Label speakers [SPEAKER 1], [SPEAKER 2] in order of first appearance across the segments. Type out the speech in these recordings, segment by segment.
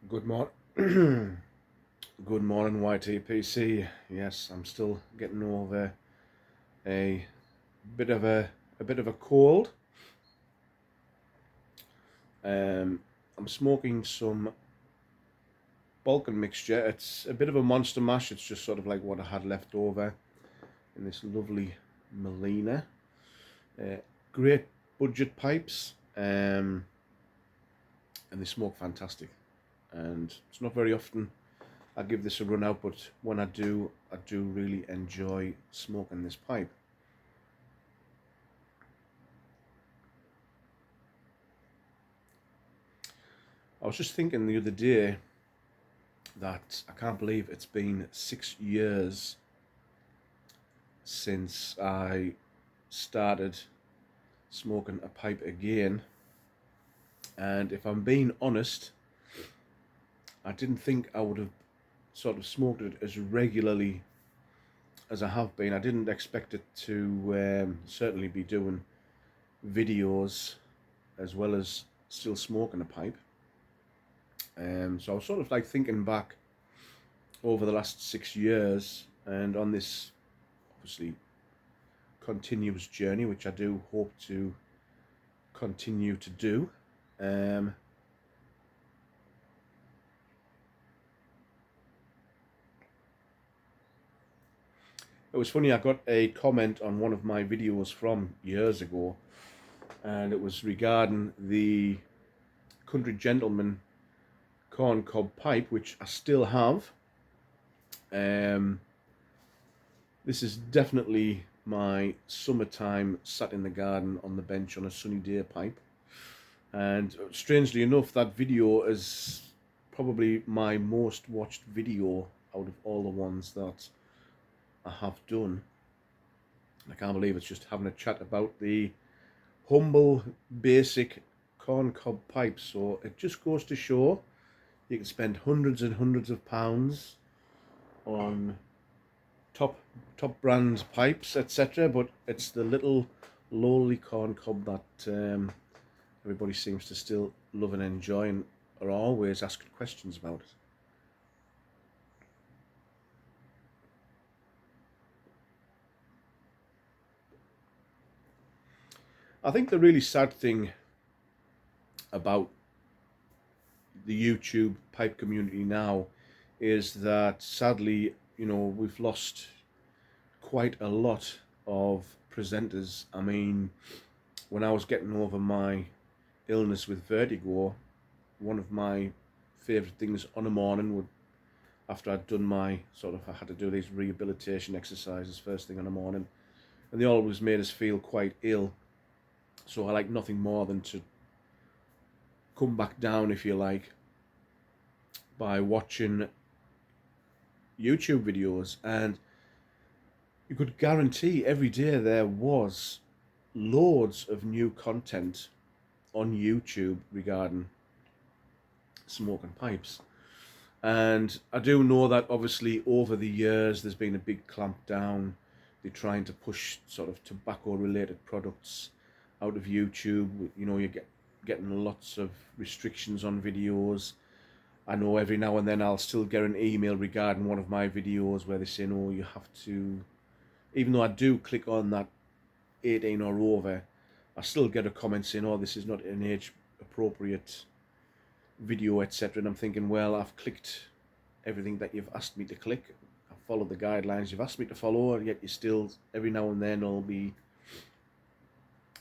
[SPEAKER 1] Good morning. Good morning, YTPC. Yes, I'm still getting over a bit of a cold. Um, I'm smoking some Balkan mixture. It's a bit of a monster mash. It's just sort of like what I had left over in this lovely Melina. Uh, Great budget pipes, and they smoke fantastic. And it's not very often I give this a run out, but when I do really enjoy smoking this pipe. I was just thinking the other day that I can't believe it's been 6 years since I started smoking a pipe again. And if I'm being honest, I didn't think I would have sort of smoked it as regularly as I have been. I didn't expect it to certainly be doing videos as well as still smoking a pipe. So I was sort of like thinking back over the last 6 years and on this obviously continuous journey, which I do hope to continue to do. Um, it was funny, I got a comment on one of my videos from years ago, and it was regarding the Country Gentleman corn cob pipe, which I still have. Um, this is definitely my summertime sat in the garden on the bench on a sunny day pipe. And strangely enough, that video is probably my most watched video out of all the ones that I have done. I can't believe it's just having a chat about the humble, basic corn cob pipe. So it just goes to show you can spend hundreds and hundreds of pounds on top top brand pipes, etc. But it's the little lowly corn cob that everybody seems to still love and enjoy, and are always asking questions about it. I think the really sad thing about the YouTube pipe community now is that sadly, we've lost quite a lot of presenters. I mean, when I was getting over my illness with vertigo, one of my favourite things on a morning would, after I'd done my I had to do these rehabilitation exercises first thing in the morning, and they always made us feel quite ill. So I like nothing more than to come back down, if you like, by watching YouTube videos, and you could guarantee every day there was loads of new content on YouTube regarding smoking pipes. And I do know that obviously over the years there's been a big clamp down. They're trying to push sort of tobacco related products out of YouTube. You getting lots of restrictions on videos. I know every now and then I'll still get an email regarding one of my videos where they say, no, you have to, even though I do click on that 18 or over, I still get a comment saying, oh, this is not an age appropriate video, etc. And I'm thinking, well, I've clicked everything that you've asked me to click. I've followed the guidelines you've asked me to follow, and yet you still, every now and then, I'll be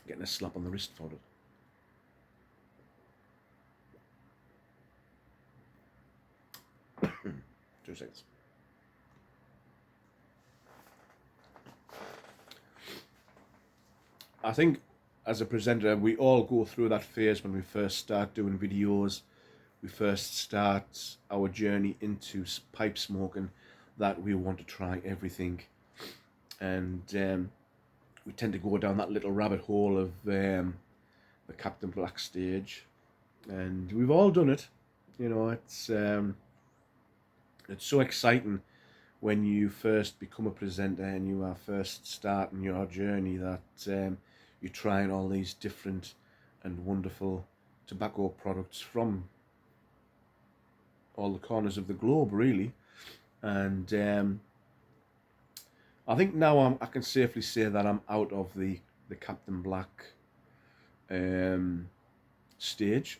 [SPEAKER 1] getting a slap on the wrist for it. 2 seconds. I think as a presenter, we all go through that phase when we first start doing videos. We first start our journey into pipe smoking, that we want to try everything, and we tend to go down that little rabbit hole of the Captain Black stage, and we've all done it. It's so exciting when you first become a presenter and you are first starting your journey, that you're trying all these different and wonderful tobacco products from all the corners of the globe, really. And I think now I can safely say that I'm out of the Captain Black stage,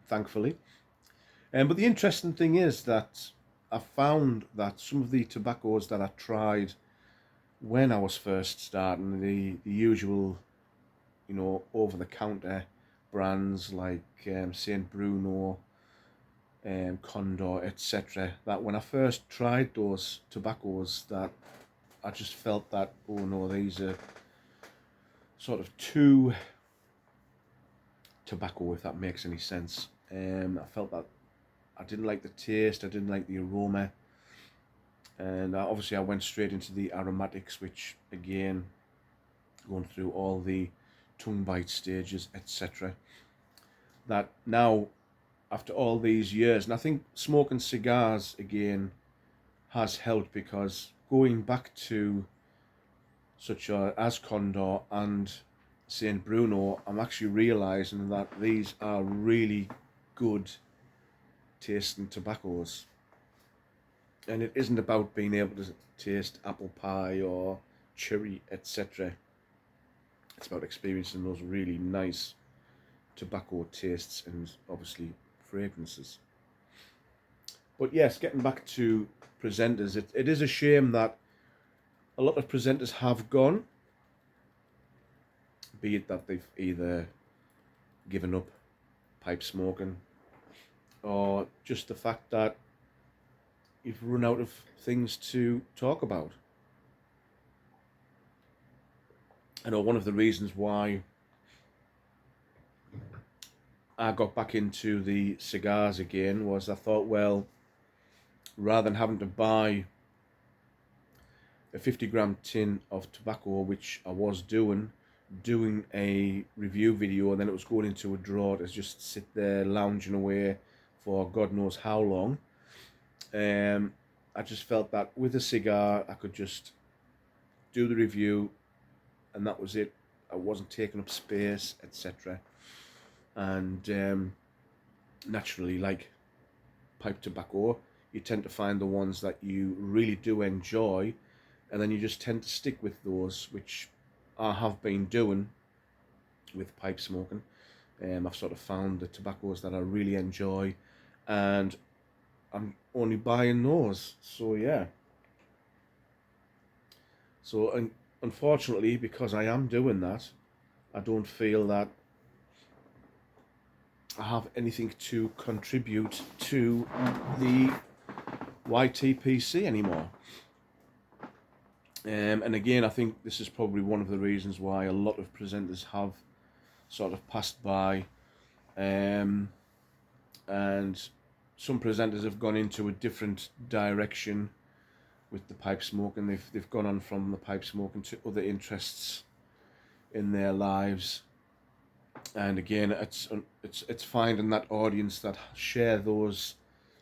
[SPEAKER 1] thankfully. But the interesting thing is that I found that some of the tobaccos that I tried when I was first starting, the usual, over the counter brands like Saint Bruno, Condor, etc., that when I first tried those tobaccos, that I just felt that, oh no, these are sort of too tobacco, if that makes any sense. I felt that I didn't like the taste, I didn't like the aroma, and obviously I went straight into the aromatics, which again, going through all the tongue bite stages, etc. That now, after all these years, and I think smoking cigars again has helped, because going back to such as Condor and Saint Bruno, I'm actually realizing that these are really good tasting tobaccos, and it isn't about being able to taste apple pie or cherry, etc. It's about experiencing those really nice tobacco tastes and obviously fragrances. But yes, getting back to presenters, it is a shame that a lot of presenters have gone, be it that they've either given up pipe smoking, or just the fact that you've run out of things to talk about. I know one of the reasons why I got back into the cigars again was I thought, well, rather than having to buy a 50-gram tin of tobacco, which I was doing a review video, and then it was going into a drawer to just sit there lounging away for God knows how long. I just felt that with a cigar I could just do the review and that was it. I wasn't taking up space, etc. And naturally, like pipe tobacco, you tend to find the ones that you really do enjoy, and then you just tend to stick with those, which I have been doing with pipe smoking. I've sort of found the tobaccos that I really enjoy, and I'm only buying those. So yeah. So unfortunately, because I am doing that, I don't feel that I have anything to contribute to the YTPC anymore. And again, I think this is probably one of the reasons why a lot of presenters have sort of passed by, and some presenters have gone into a different direction with the pipe smoking. They've gone on from the pipe smoking to other interests in their lives. And again, it's finding that audience that share those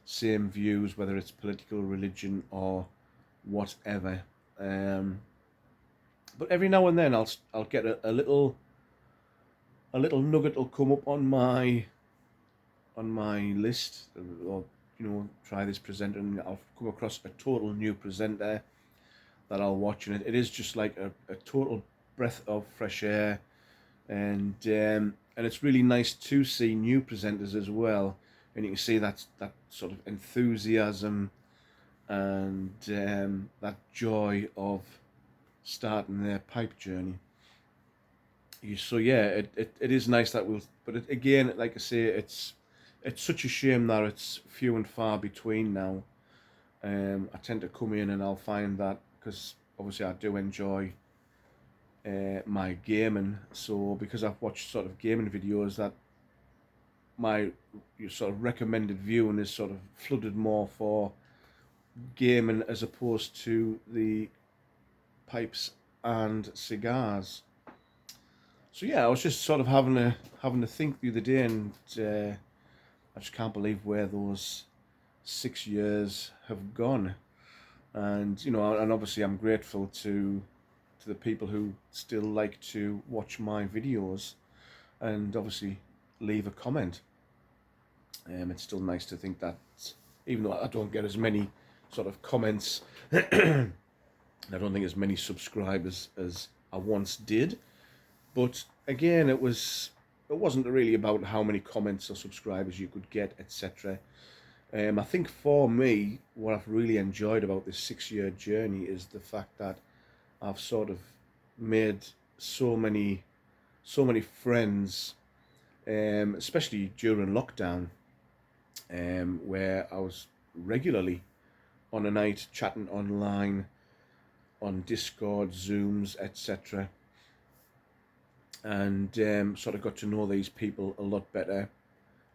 [SPEAKER 1] same views, whether it's political, religion, or whatever. But every now and then I'll get a little nugget will come up on my list, or try this presenter, and I'll come across a total new presenter that I'll watch, and it is just like a total breath of fresh air, and it's really nice to see new presenters as well, and you can see that sort of enthusiasm and that joy of starting their pipe journey. So yeah, it is nice that but again, like I say, it's such a shame that it's few and far between now. I tend to come in and I'll find that, because obviously I do enjoy my gaming, so because I've watched sort of gaming videos, that my sort of recommended viewing is sort of flooded more for gaming as opposed to the pipes and cigars. So yeah, I was just sort of having a think the other day, and I just can't believe where those 6 years have gone. And and obviously I'm grateful to the people who still like to watch my videos and obviously leave a comment. It's still nice to think that even though I don't get as many sort of comments. I don't think as many subscribers as I once did. But again, it wasn't really about how many comments or subscribers you could get, etc. I think for me, what I've really enjoyed about this 6 year journey is the fact that I've sort of made so many friends, especially during lockdown, where I was regularly on a night chatting online on Discord, Zooms, etc., and sort of got to know these people a lot better.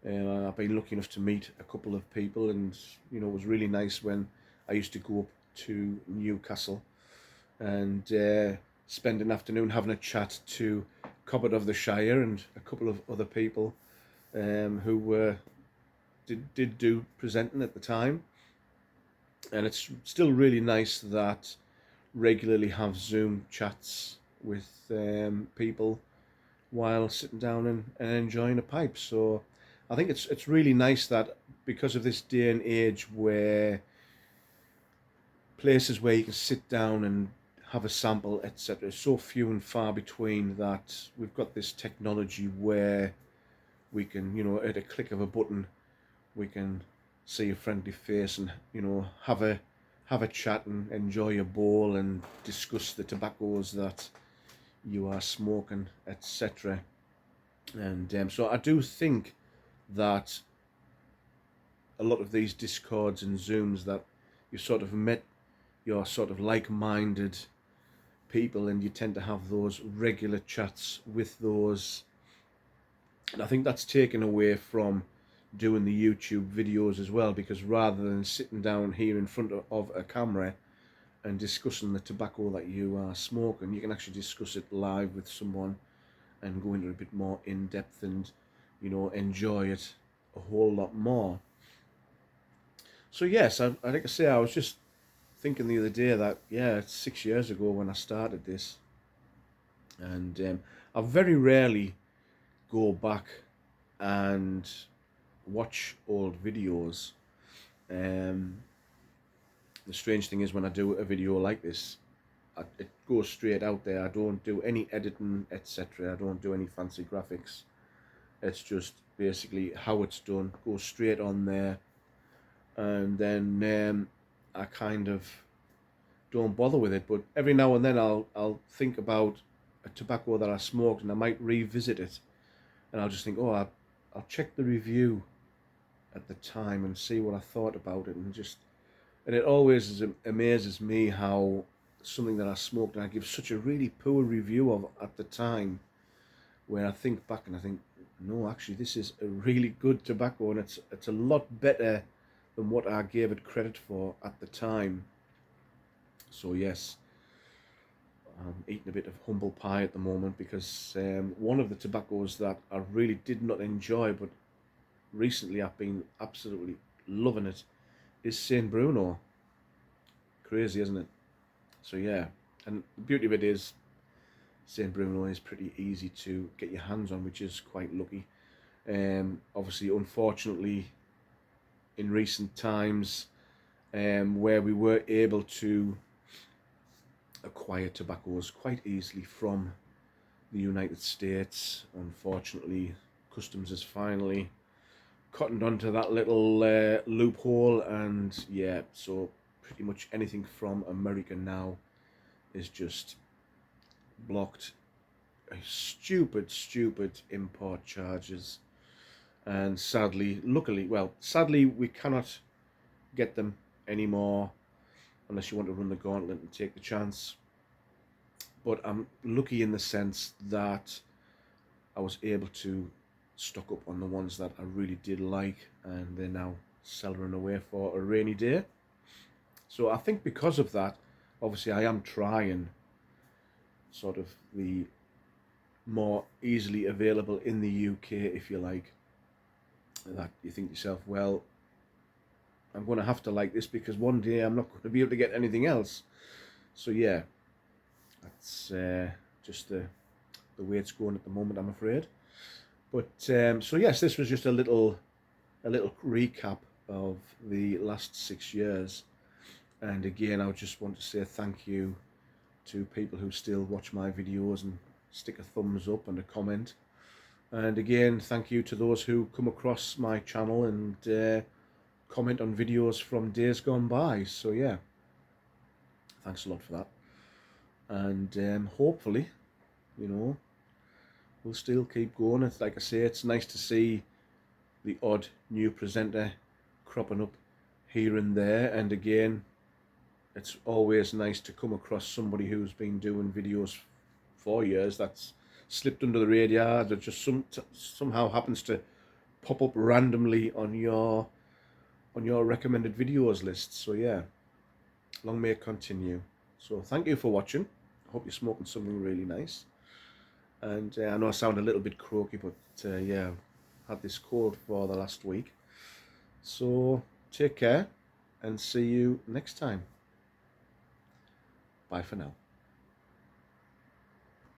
[SPEAKER 1] I've been lucky enough to meet a couple of people, and it was really nice when I used to go up to Newcastle and spend an afternoon having a chat to Cobbett of the Shire and a couple of other people who did do presenting at the time. And it's still really nice that regularly have Zoom chats with people while sitting down and enjoying a pipe. So I think it's really nice that because of this day and age where places where you can sit down and have a sample, etc., is so few and far between, that we've got this technology where we can, at a click of a button, we can see a friendly face and have a chat and enjoy a bowl and discuss the tobaccos that you are smoking, etc. And so I do think that a lot of these Discords and Zooms, that you sort of met your sort of like-minded people, and you tend to have those regular chats with those. And I think that's taken away from doing the YouTube videos as well, because rather than sitting down here in front of a camera and discussing the tobacco that you are smoking, you can actually discuss it live with someone and go into a bit more in depth and enjoy it a whole lot more. So yes, like I say, I was just thinking the other day that it's 6 years ago when I started this, and I very rarely go back and watch old videos. Um, the strange thing is, when I do a video like this, it goes straight out there. I don't do any editing, etc. I don't do any fancy graphics. It's just basically how it's done, goes straight on there, and then I kind of don't bother with it. But every now and then I'll think about a tobacco that I smoked, and I might revisit it, and I'll just think, oh, I'll check the review at the time and see what I thought about it, and it always amazes me how something that I smoked and I give such a really poor review of at the time, where I think back and I think, no, actually this is a really good tobacco, and it's a lot better than what I gave it credit for at the time. So yes, I'm eating a bit of humble pie at the moment, because one of the tobaccos that I really did not enjoy, but recently I've been absolutely loving it, is Saint Bruno. Crazy, isn't it? So yeah, and the beauty of it is Saint Bruno is pretty easy to get your hands on, which is quite lucky. Obviously, unfortunately, in recent times, where we were able to acquire tobaccos quite easily from the United States, unfortunately, customs has finally cottoned onto that little loophole, and yeah, so pretty much anything from America now is just blocked. Stupid import charges, and sadly we cannot get them anymore unless you want to run the gauntlet and take the chance. But I'm lucky in the sense that I was able to stock up on the ones that I really did like, and they're now cellaring away for a rainy day. So I think because of that, obviously I am trying sort of the more easily available in the UK, if you like, that you think to yourself, well, I'm going to have to like this, because one day I'm not going to be able to get anything else. So yeah, that's just the way it's going at the moment, I'm afraid. But so yes, this was just a little recap of the last 6 years. And again, I just want to say thank you to people who still watch my videos and stick a thumbs up and a comment. And again, thank you to those who come across my channel and comment on videos from days gone by. So yeah, thanks a lot for that. And hopefully, we'll still keep going. It's like I say, it's nice to see the odd new presenter cropping up here and there. And again, it's always nice to come across somebody who's been doing videos for years that's slipped under the radar, that just somehow happens to pop up randomly on your recommended videos list. So yeah, long may it continue. So thank you for watching. I hope you're smoking something really nice. And I know I sound a little bit croaky, but yeah, I've had this cold for the last week. So take care and see you next time. Bye for now.